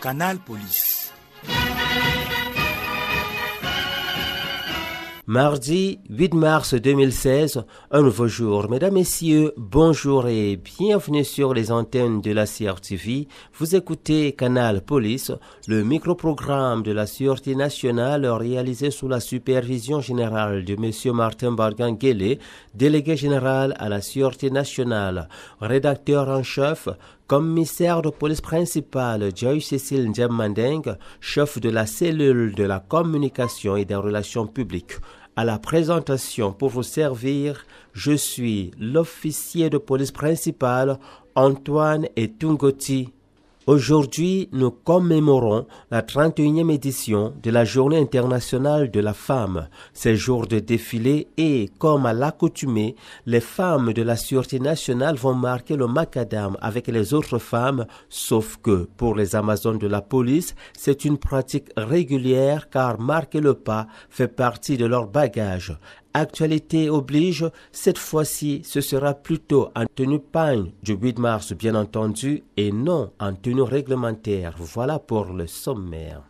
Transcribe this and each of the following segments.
Canal Police. Mardi 8 mars 2016, un nouveau jour. Mesdames, Messieurs, bonjour et bienvenue sur les antennes de la CRTV. Vous écoutez Canal Police, le micro-programme de la Sûreté nationale réalisé sous la supervision générale de M. Martin Bargan-Guélé, délégué général à la Sûreté nationale, rédacteur en chef, commissaire de police principal Joy-Cécile Ndjamandeng, chef de la cellule de la communication et des relations publiques. À la présentation pour vous servir, je suis l'officier de police principal Antoine Etungoti. Aujourd'hui, nous commémorons la 31e édition de la Journée internationale de la femme. Ces jours de défilé et, comme à l'accoutumée, les femmes de la Sûreté nationale vont marquer le macadam avec les autres femmes, sauf que, pour les Amazones de la police, c'est une pratique régulière car marquer le pas fait partie de leur bagage. Actualité oblige, cette fois-ci, ce sera plutôt en tenue pagne du 8 mars, bien entendu, et non en tenue réglementaire. Voilà pour le sommaire.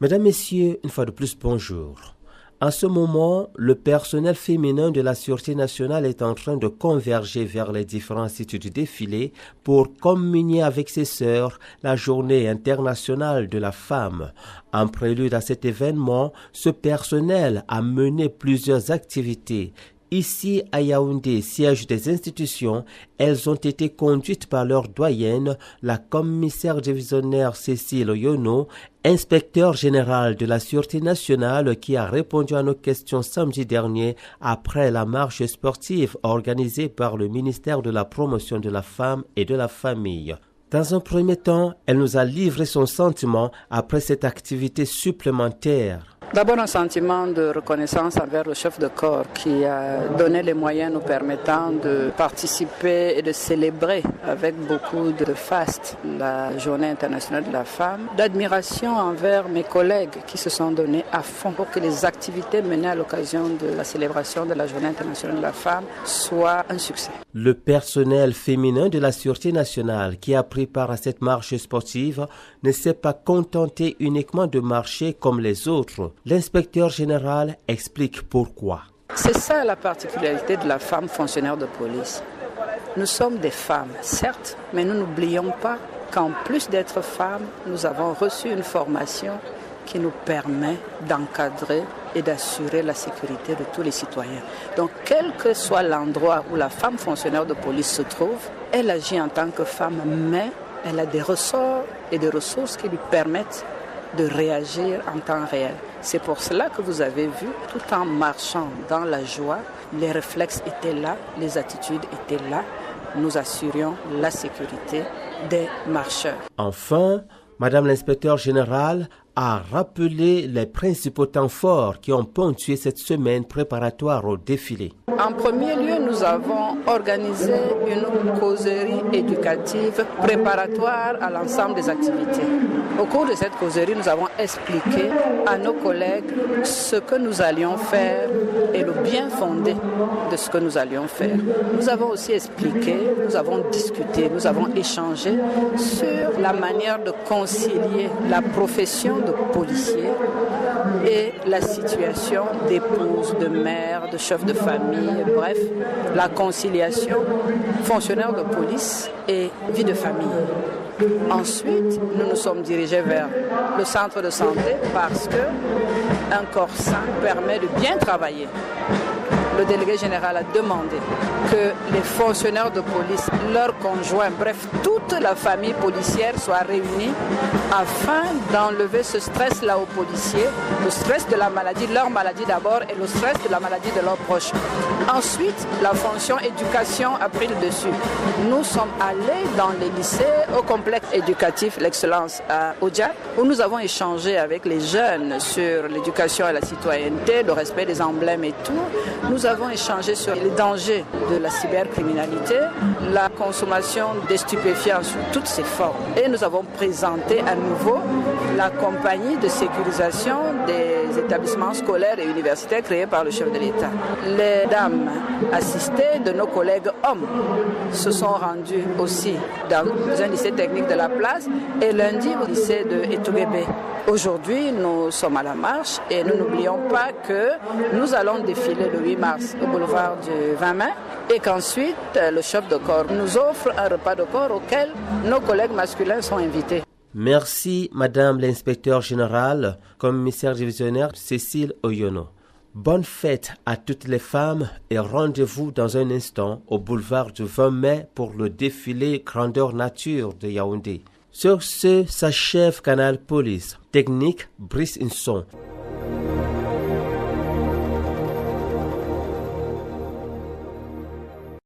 Mesdames, Messieurs, une fois de plus, bonjour. En ce moment, le personnel féminin de la Sûreté nationale est en train de converger vers les différents sites du défilé pour communier avec ses sœurs la Journée internationale de la femme. En prélude à cet événement, ce personnel a mené plusieurs activités. Ici, à Yaoundé, siège des institutions, elles ont été conduites par leur doyenne, la commissaire divisionnaire Cécile Yono, inspecteur général de la Sûreté nationale qui a répondu à nos questions samedi dernier après la marche sportive organisée par le ministère de la Promotion de la Femme et de la Famille. Dans un premier temps, elle nous a livré son sentiment après cette activité supplémentaire. D'abord un sentiment de reconnaissance envers le chef de corps qui a donné les moyens nous permettant de participer et de célébrer avec beaucoup de faste la Journée internationale de la femme. D'admiration envers mes collègues qui se sont donnés à fond pour que les activités menées à l'occasion de la célébration de la Journée internationale de la femme soient un succès. Le personnel féminin de la Sûreté nationale qui a pris part à cette marche sportive ne s'est pas contenté uniquement de marcher comme les autres. L'inspecteur général explique pourquoi. C'est ça la particularité de la femme fonctionnaire de police. Nous sommes des femmes, certes, mais nous n'oublions pas qu'en plus d'être femmes, nous avons reçu une formation qui nous permet d'encadrer et d'assurer la sécurité de tous les citoyens. Donc, quel que soit l'endroit où la femme fonctionnaire de police se trouve, elle agit en tant que femme, mais elle a des ressorts et des ressources qui lui permettent de réagir en temps réel. C'est pour cela que vous avez vu, tout en marchant dans la joie, les réflexes étaient là, les attitudes étaient là. Nous assurions la sécurité des marcheurs. Enfin, Madame l'inspecteur générale a rappelé les principaux temps forts qui ont ponctué cette semaine préparatoire au défilé. En premier lieu, nous avons organisé une causerie éducative préparatoire à l'ensemble des activités. Au cours de cette causerie, nous avons expliqué à nos collègues ce que nous allions faire et le bien fondé de ce que nous allions faire. Nous avons aussi expliqué, nous avons discuté, nous avons échangé sur la manière de concilier la profession de policier et la situation d'épouse, de mère, de chef de famille, bref, la conciliation fonctionnaire de police et vie de famille. Ensuite, nous nous sommes dirigés vers le centre de santé parce qu'un corps sain permet de bien travailler. Le délégué général a demandé que les fonctionnaires de police, leurs conjoints, bref, toute la famille policière soit réunie afin d'enlever ce stress-là aux policiers, le stress de la maladie, leur maladie d'abord, et le stress de la maladie de leurs proches. Ensuite, la fonction éducation a pris le dessus. Nous sommes allés dans les lycées, au complexe éducatif L'Excellence à Odia, où nous avons échangé avec les jeunes sur l'éducation à la citoyenneté, le respect des emblèmes et tout. Nous avons échangé sur les dangers de la cybercriminalité, la consommation des stupéfiants sous toutes ses formes. Et nous avons présenté à nouveau la compagnie de sécurisation des établissements scolaires et universitaires créés par le chef de l'État. Les dames assistées de nos collègues hommes se sont rendues aussi dans un lycée technique de la place et lundi au lycée de Etoubébé. Aujourd'hui, nous sommes à la marche et nous n'oublions pas que nous allons défiler le 8 mars au boulevard du 20 mai et qu'ensuite le chef de corps nous offre un repas de corps auquel nos collègues masculins sont invités. Merci, Madame l'inspecteur générale, commissaire divisionnaire Cécile Oyono. Bonne fête à toutes les femmes et rendez-vous dans un instant au boulevard du 20 mai pour le défilé Grandeur Nature de Yaoundé. Sur ce, s'achève Canal Police. Technique, Brice Inson.